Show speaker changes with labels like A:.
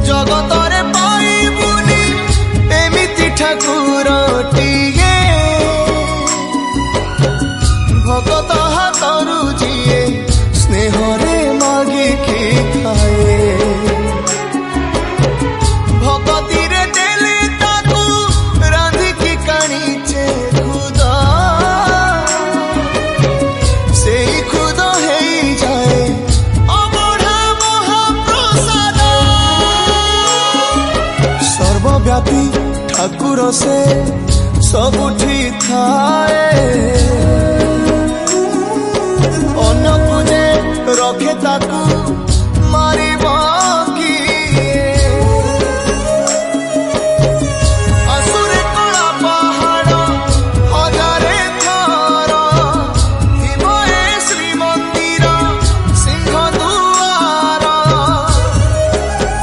A: जगतरे पाइबुनी एमिति ठाकुरटिए भगत हाथरू जिए स्नेहरे मागिकी खाए भगती रे देले ताकू रांधिकी काणीचे खुदा से खुद है जाए अबढ़ा महाप्रसाद सर्वव्यापी ठाकुर से सबुठी थाए अन्न पूजे रखे ताकू मारी